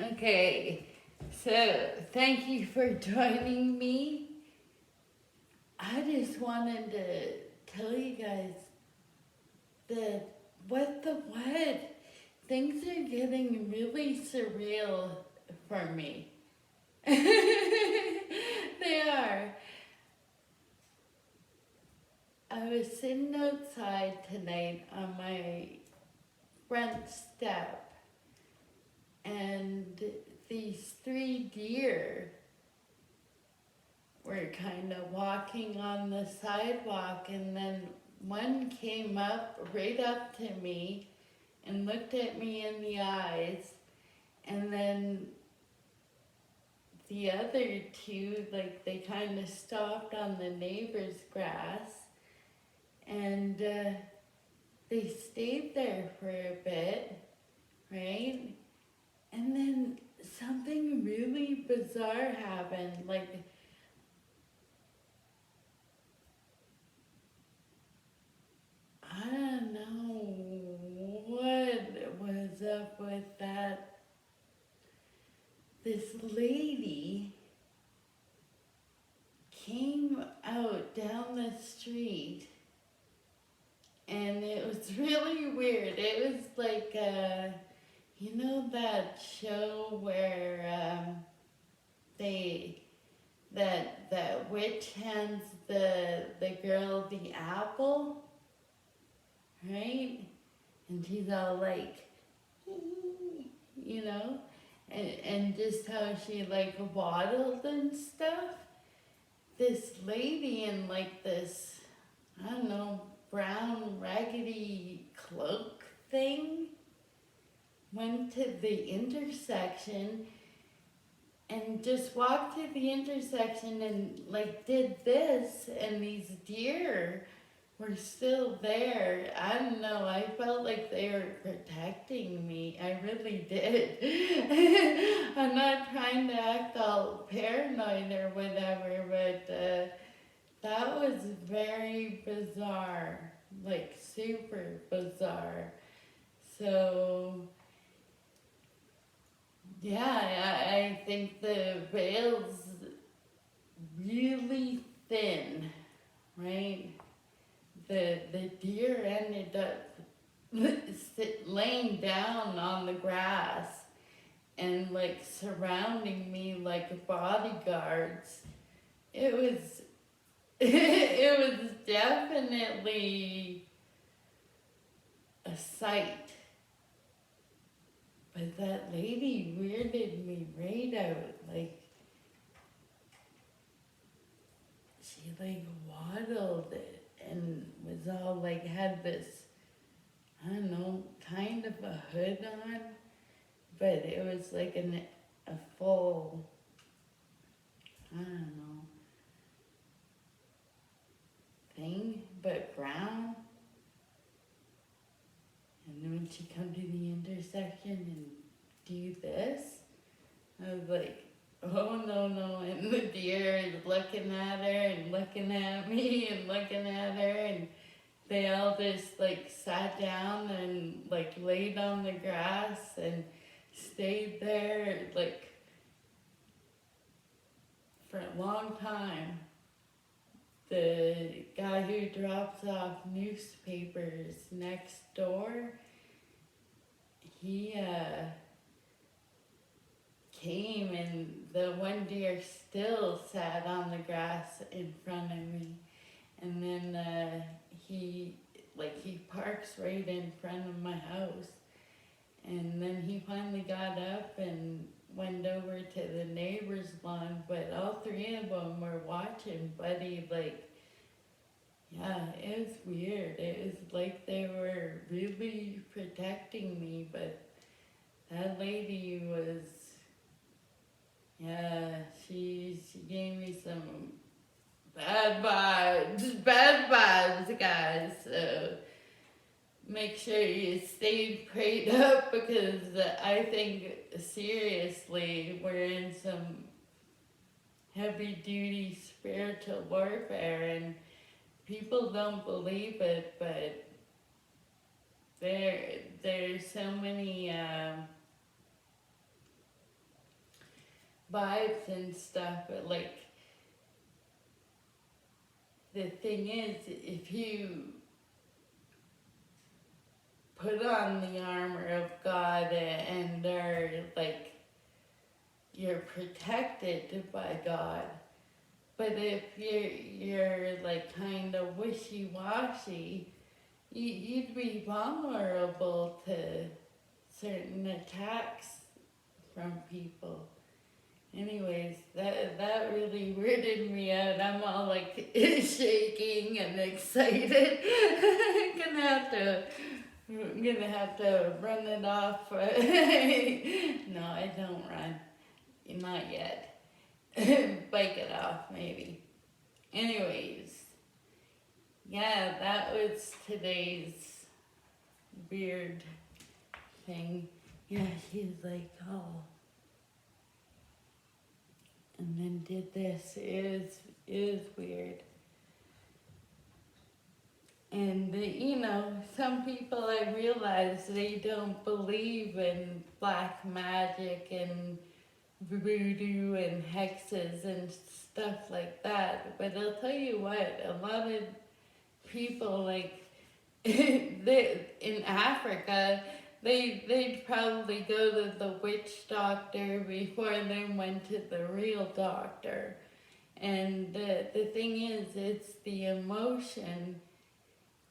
Okay, so thank you for joining me. I just wanted to tell you guys that what the what? Things are getting really surreal for me. They are. I was sitting outside tonight on my front step, and these three deer were kind of walking on the sidewalk, and then one came up right up to me and looked at me in the eyes, and then the other two, like, they kind of stopped on the neighbor's grass, and they stayed there for a bit, right? And then something really bizarre happened. Like, I don't know what was up with that. This lady came out down the street, and it was really weird. It was like, you know that show where they that witch hands the girl the apple, right? And she's all like, you know, and just how she like waddled and stuff. This lady in like this, I don't know, brown raggedy cloak thing went to the intersection and just walked to the intersection and like did this, and these deer were still there. I don't know, I felt like they were protecting me. I really did. I'm not trying to act all paranoid or whatever, but that was very bizarre, like super bizarre. So, yeah, I think the veil's really thin, right? The deer ended up laying down on the grass and like surrounding me like bodyguards. It was it was definitely a sight. But that lady weirded me right out. Like, she like waddled it and was all like, had this, I don't know, kind of a hood on, but it was like a full, I don't know, thing, but brown. And then when she come to the intersection and do this, I was like, oh no, no. And the deer is looking at her and looking at me and looking at her, and they all just like sat down and like laid on the grass and stayed there like for a long time. The guy who drops off newspapers next door, he came, and the one deer still sat on the grass in front of me. And then he parks right in front of my house. And then he finally got up and went over to the neighbor's lawn, but all three of them were watching Buddy. Like, yeah, it was weird. It was like they were really protecting me, but that lady was, yeah, she gave me some bad vibes, guys. So make sure you stay prayed up, because I think seriously we're in some heavy duty spiritual warfare, and people don't believe it, but there's so many vibes and stuff, but like, the thing is, if you put on the armor of God and are like, you're protected by God. But if you're like kind of wishy-washy, you'd be vulnerable to certain attacks from people. Anyways, that really weirded me out. I'm all like shaking and excited. I'm gonna have to run it off. No, I don't run. Not yet. Bike it off, maybe. Anyways, yeah, that was today's weird thing. Yeah, she's like, oh. And then did this. It is weird. And, some people, I realize, they don't believe in black magic and voodoo and hexes and stuff like that. But I'll tell you what, a lot of people, like, in Africa, they'd probably go to the witch doctor before they went to the real doctor. And the thing is, it's the emotion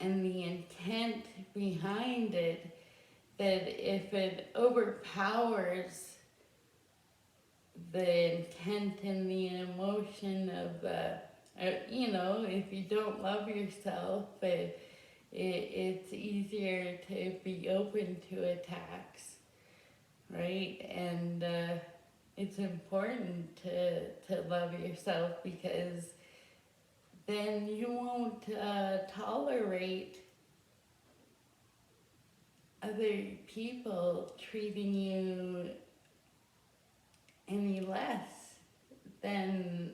and the intent behind it that if it overpowers the intent and the emotion of, if you don't love yourself, it's easier to be open to attacks, right? And it's important to love yourself, because then you won't tolerate other people treating you any less than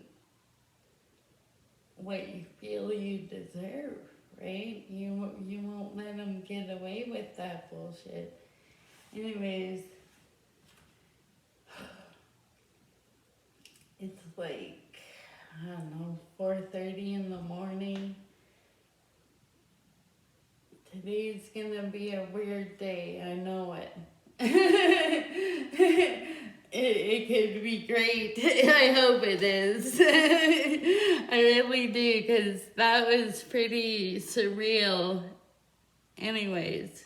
what you feel you deserve, right? You won't let them get away with that bullshit. Anyways, it's like, I don't know, 4:30 in the morning. Today's gonna be a weird day, I know it. It could be great. I hope it is. I really do, because that was pretty surreal. Anyways.